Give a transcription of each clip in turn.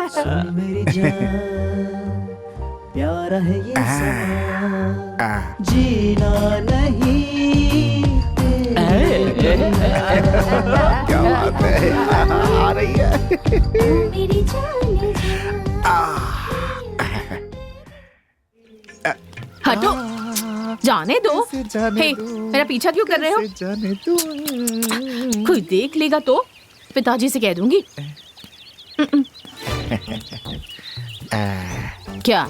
सुन मेरी जान, प्यार है ये समा, जीना नहीं क्या बात है, आ रही है। मेरी जान हटो, जाने दो। जाने हे, दो, मेरा पीछा क्यों कर रहे हो? जाने दो। कोई देख लेगा तो पिताजी से कह दूंगी। क्या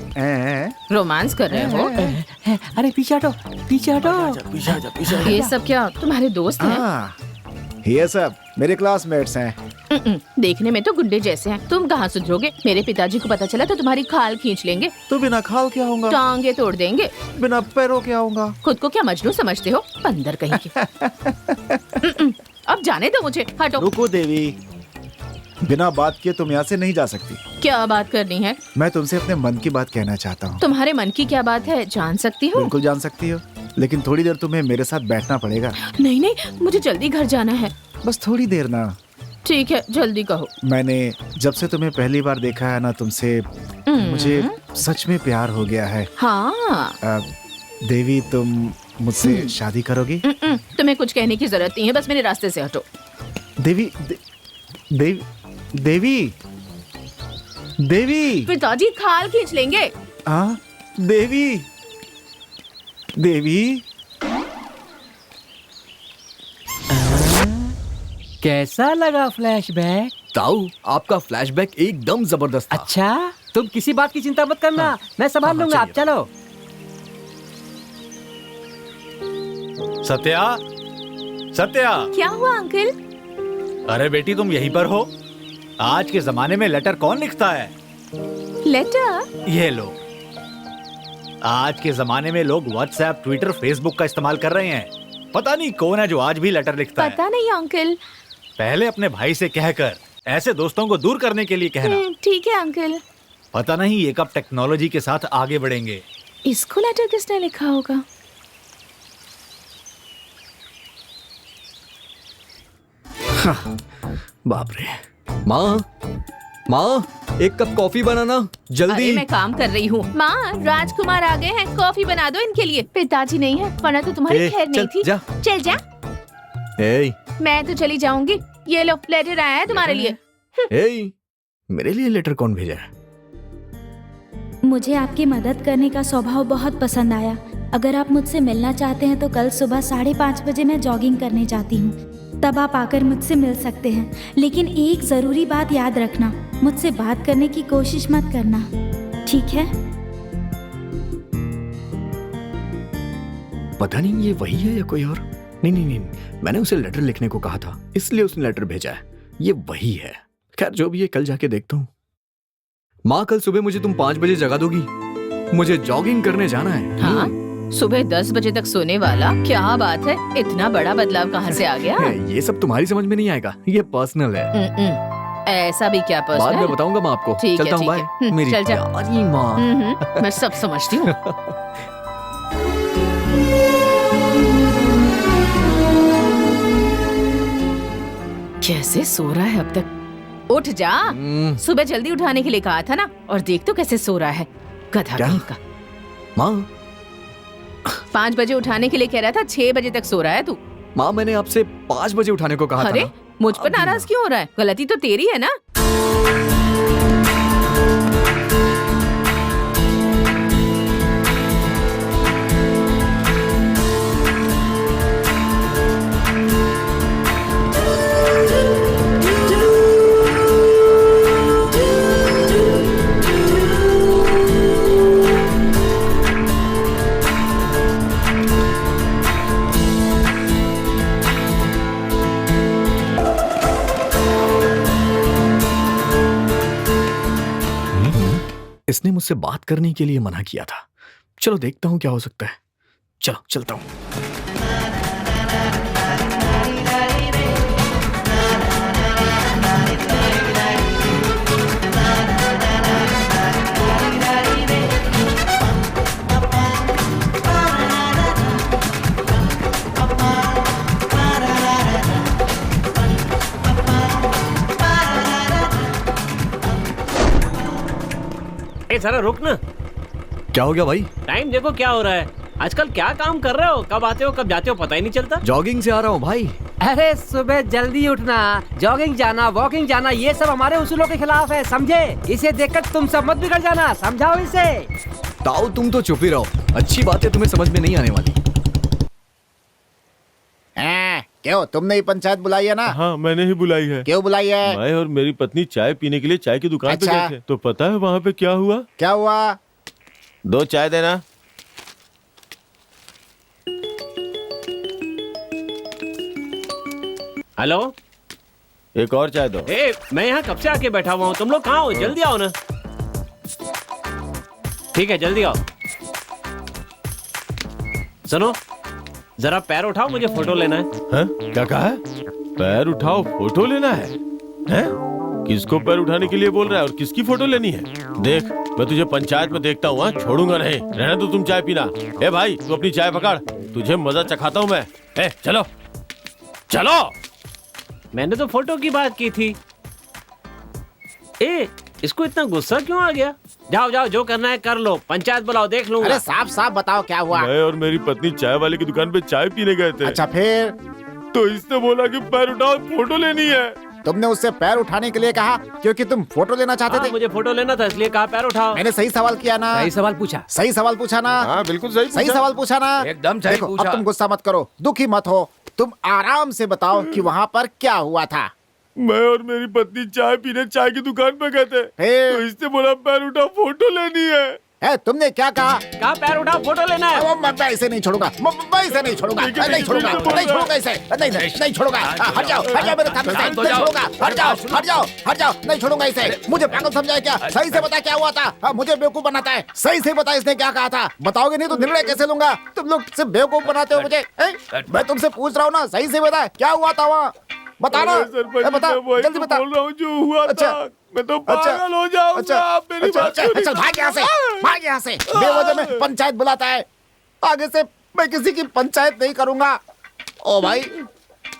रोमांस कर रहे हो? अरे पीछे हटो, पीछे हटो। ये सब क्या तुम्हारे दोस्त हैं? हाँ, ये सब मेरे क्लासमेट्स हैं। देखने में तो गुंडे जैसे हैं। तुम कहाँ सुधरोगे? मेरे पिताजी को पता चला तो तुम्हारी खाल खींच लेंगे, तो बिना खाल क्या होगा, टांगे तोड़ देंगे। बिना पैरों क्या होगा। खुद को क्या मजनू समझते हो? बंदर कहीं के। अब जाने दो मुझे, हटो। रुको देवी, बिना बात किए तुम यहाँ से नहीं जा सकती। क्या बात करनी है? मैं तुमसे अपने मन की बात कहना चाहता हूँ। तुम्हारे मन की क्या बात है, जान सकती हूँ? बिल्कुल जान सकती हो, लेकिन थोड़ी देर तुम्हें मेरे साथ बैठना पड़ेगा। नहीं नहीं, मुझे जल्दी घर जाना है। बस थोड़ी देर ना। ठीक है, जल्दी कहो। मैंने जब से तुम्हें पहली बार देखा है ना, तुमसे मुझे सच में प्यार हो गया है। हाँ। देवी, तुम मुझसे शादी करोगी? तुम्हें कुछ कहने की जरूरत नहीं है, बस मेरे रास्ते से हटो। देवी, देवी, देवी, देवी। पिताजी खाल खींच लेंगे। हाँ, देवी, देवी। कैसा लगा फ्लैशबैक? ताऊ, आपका फ्लैशबैक एकदम जबरदस्त था। अच्छा, तुम किसी बात की चिंता मत करना, मैं संभाल लूंगा। आप चलो। सत्या, सत्या। क्या हुआ अंकल? अरे बेटी, तुम यहीं पर हो? आज के जमाने में लेटर कौन लिखता है? लेटर? ये लो। आज के जमाने में लोग व्हाट्सएप, ट्विटर, फेसबुक का इस्तेमाल कर रहे हैं। पता नहीं कौन है जो आज भी लेटर लिखता है। पता नहीं अंकल। पहले अपने भाई से कहकर ऐसे दोस्तों को दूर करने के लिए कहना। ठीक है अंकल। पता नहीं ये कब टेक्नोलॉजी के साथ आगे बढ़ेंगे। इसको लेटर किसने लिखा होगा? बाप रे। माँ, माँ, एक कप कॉफी बनाना जल्दी। अरे मैं काम कर रही हूँ। माँ, राजकुमार आ गए हैं, कॉफी बना दो इनके लिए। पिताजी नहीं है, वरना तो तुम्हारी खैर नहीं थी। जा। चल जा। मैं तो चली जाऊंगी। ये लो, लेटर आया है तुम्हारे लिए। मेरे लिए लेटर कौन भेजा है? मुझे आपकी मदद करने का स्वभाव बहुत पसंद आया। अगर आप मुझसे मिलना चाहते हैं तो कल सुबह 5:30 बजे मैं जॉगिंग करने जाती हूँ, तब आप आकर मुझसे मिल सकते हैं। लेकिन एक जरूरी बात याद रखना, मुझसे बात करने की कोशिश मत करना, ठीक है? पता नहीं ये वही है या कोई और। नहीं नहीं नहीं, मैंने उसे लेटर लिखने को कहा था, इसलिए उसने लेटर भेजा है। ये वही है। खैर जो भी है, कल जाके देखता हूँ। माँ, कल सुबह मुझे तुम 5 बजे जगा दोगी? मुझे जॉगिंग करने जाना है। हाँ, सुबह 10 बजे तक सोने वाला, क्या बात है? इतना बड़ा बदलाव कहाँ से आ गया? ये सब तुम्हारी समझ में नहीं आएगा, ये पर्सनल है। ऐसा भी क्या पर्सनल? बाद में बताऊंगा मैं आपको। ठीक है, चलता हूँ, ठीक बाय। है। मेरी चल जा। प्यारी माँ। मैं सब समझती हूँ। कैसे सो रहा है अब तक? उठ जा। सुबह जल्दी उठाने के लिए कहा था ना, और देख तो कैसे सो रहा है, गधा कहीं का। माँ, 5 बजे उठाने के लिए कह रहा था, 6 बजे तक सो रहा है तू। माँ, मैंने आपसे 5 बजे उठाने को कहा था अरे ना? मुझ पर नाराज क्यों हो रहा है? गलती तो तेरी है ना। इसने मुझसे बात करने के लिए मना किया था। चलो देखता हूँ क्या हो सकता है। चलो चलता हूँ। जरा रुक ना। क्या हो गया भाई? टाइम देखो क्या हो रहा है। आजकल क्या काम कर रहे हो, कब आते हो कब जाते हो पता ही नहीं चलता। जॉगिंग से आ रहा हूँ भाई। अरे सुबह जल्दी उठना, जॉगिंग जाना, वॉकिंग जाना, ये सब हमारे उसूलों के खिलाफ है, समझे? इसे देखकर तुम सब मत बिगड़ जाना, समझाओ इसे। ताऊ तुम तो चुप ही रहो, अच्छी बातें तुम्हें समझ में नहीं आने वाली। क्यों तुमने ही पंचायत बुलाई है ना? हाँ मैंने ही बुलाई है। क्यों बुलाई है? मैं और मेरी पत्नी चाय पीने के लिए चाय की दुकान पे अच्छा। गए थे, तो पता है वहाँ पे क्या हुआ? क्या हुआ? 2 चाय देना। हेलो, एक और चाय दो। ए मैं यहाँ कब से आके बैठा हुआ हूँ, तुम लोग कहाँ हो? जल्दी आओ ना। ठीक है जल्दी आओ। सुनो जरा पैर उठाओ, मुझे फोटो लेना है। हैं? क्या कहा है? पैर उठाओ फोटो लेना है? हैं? किसको पैर उठाने के लिए बोल रहा है और किसकी फोटो लेनी है? देख मैं तुझे पंचायत में देखता हूँ, छोड़ूंगा नहीं। रहना तो तुम चाय पीना। ए भाई तू अपनी चाय पकड़, तुझे मजा चखाता हूँ मैं। ए चलो चलो। मैंने तो फोटो की बात की थी। ए इसको इतना गुस्सा क्यों आ गया? जाओ जाओ जो करना है कर लो, पंचायत बुलाओ देख लूंगा। अरे साफ साफ बताओ क्या हुआ? मैं और मेरी पत्नी चाय वाले की दुकान पे चाय पीने गए थे। अच्छा फिर? तो इसने बोला कि पैर उठाओ फोटो लेनी है। तुमने उससे पैर उठाने के लिए कहा क्योंकि तुम फोटो लेना चाहते थे? मुझे फोटो लेना था इसलिए कहा पैर उठाओ। मैंने सही सवाल किया ना? सही सवाल पूछा। सही सवाल पूछा ना? हाँ बिल्कुल सही सही सवाल पूछा ना? एकदम सही देखो, पूछा। अब तुम गुस्सा मत करो, दुखी मत हो, तुम आराम से बताओ कि वहाँ पर क्या हुआ था। मैं और मेरी पत्नी चाय पीने चाय की दुकान पे गए थे, तो इसने बोला पैर उठा फोटो लेनी है। तुमने क्या कहा? कहा पैर उठाओ फोटो लेना है। मैं इसे नहीं छोड़ूंगा, मैं इसे नहीं छोड़ूंगा, नहीं छोड़ूंगा, नहीं छोड़ूंगा इसे, नहीं छोड़ूंगा। हट जाओ मेरे सामने से, नहीं छोड़ूंगा, हट जाओ, नहीं छोड़ूंगा इसे। मुझे पागल समझा क्या? सही से बता क्या हुआ था? मुझे बेवकूफ बनाता है। सही से बता इसने क्या कहा था? बताओगे नहीं तो निर्णय कैसे लूंगा? तुम लोग सिर्फ बेवकूफ बनाते हो मुझे। मैं तुमसे पूछ रहा हूँ ना, सही से बता क्या हुआ था वहाँ? बता ना, बता जल्दी बता। बोल रहा हूँ जो हुआ अच्छा, था। मैं तो पागल हो जाऊंगा। आप मेरी बात क्यों नहीं भाग यहाँ से, भाग यहाँ से। बेवजह में पंचायत बुलाता है। आगे से मैं किसी की पंचायत नहीं करूंगा। ओ भाई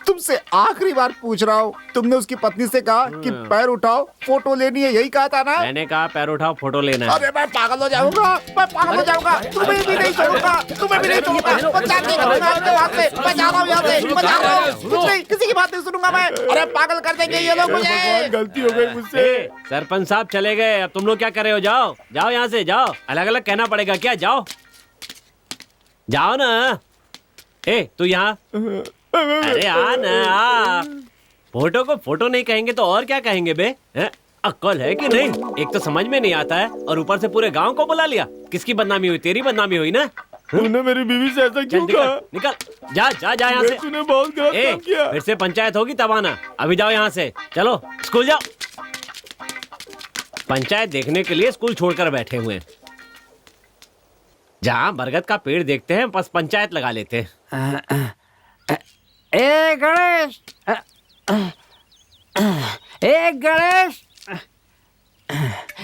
तुमसे आखिरी बार पूछ रहा हूँ, तुमने उसकी पत्नी से कहा कि पैर उठाओ फोटो लेनी है, यही कहा था ना? मैंने कहा पैर उठाओ फोटो लेना है। अरे मैं पागल हो जाऊंगा, मैं पागल हो जाऊंगा। तुम्हें भी नहीं छोड़ूंगा, तुम्हें भी नहीं छोड़ूंगा। पंचायत नहीं करूंगा आपके हाथ से। मैं जा रहा हूँ यहाँ से, मैं जा रहा हूँ। कुछ नहीं, किसी की बात नहीं सुनूंगा मैं। अरे पागल कर देंगे ये लोग मुझे। गलती हो गई मुझसे। सरपंच साहब चले गए, अब तुम लोग क्या कर रहे हो? जाओ जाओ यहाँ से जाओ। अलग अलग कहना पड़ेगा क्या? जाओ जाओ ना। ए तू यहाँ, अरे आ ना आ। फोटो को फोटो नहीं कहेंगे तो और क्या कहेंगे बे? अक्ल है कि नहीं? एक तो समझ में नहीं आता है और ऊपर से पूरे गांव को बुला लिया। किसकी बदनामी हुई? तेरी बदनामी हुई ना। तूने मेरी बीवी से ऐसा क्यों कहा? निकल जा जा जा यहाँ से। तूने बहुत गलत काम किया। फिर से पंचायत होगी तब आना। अभी जाओ यहाँ से, चलो स्कूल जाओ। पंचायत देखने के लिए स्कूल छोड़कर बैठे हुए हैं। जहाँ बरगद का पेड़ देखते हैं बस पंचायत लगा लेते हैं। ए गणेश, ए गणेश,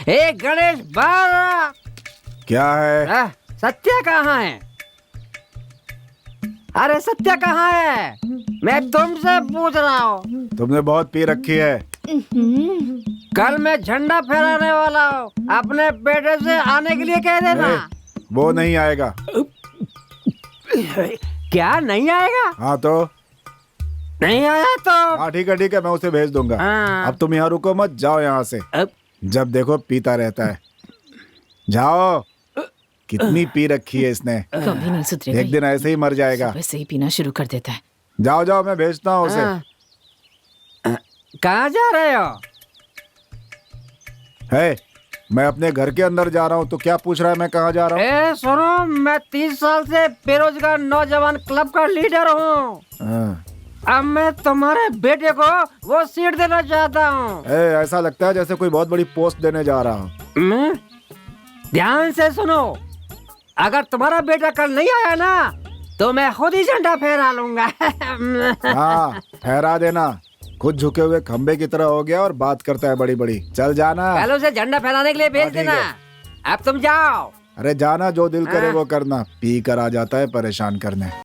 ए गणेश बारा। क्या है? सत्या कहाँ है? अरे सत्या कहाँ है? मैं तुमसे पूछ रहा हूँ। तुमने बहुत पी रखी है। कल मैं झंडा फहराने वाला हूँ, अपने बेटे से आने के लिए कह देना। वो नहीं आएगा। क्या नहीं आएगा? हाँ तो नहीं आया तो हाँ ठीक है, मैं उसे भेज दूंगा। हाँ। अब तुम यहाँ रुको मत, जाओ यहाँ से। जब देखो पीता रहता है। जाओ। कितनी पी रखी है इसने, कभी नहीं सुधरेगा। एक दिन ऐसे ही मर जाएगा। वैसे ही पीना शुरू कर देता है। जाओ जाओ, मैं भेजता हूँ उसे। कहाँ जा रहे हो? है मैं अपने घर के अंदर जा रहा हूँ, तो क्या पूछ रहा है मैं कहाँ जा रहा हूँ? ए सुनो, मैं 30 साल से बेरोजगार नौजवान क्लब का लीडर हूँ। हाँ। अब मैं तुम्हारे बेटे को वो सीट देना चाहता हूँ। ऐसा लगता है जैसे कोई बहुत बड़ी पोस्ट देने जा रहा हूँ। ध्यान से सुनो, अगर तुम्हारा बेटा कल नहीं आया ना तो मैं खुद ही झंडा फहरा लूंगा। हाँ फहरा देना। खुद झुके हुए खंबे की तरह हो गया और बात करता है बड़ी बड़ी। चल जाना। कल उसे झंडा फहराने के लिए भेज देना। अब तुम जाओ। अरे जाना, जो दिल करे वो करना। पी कर आ जाता है परेशान करने।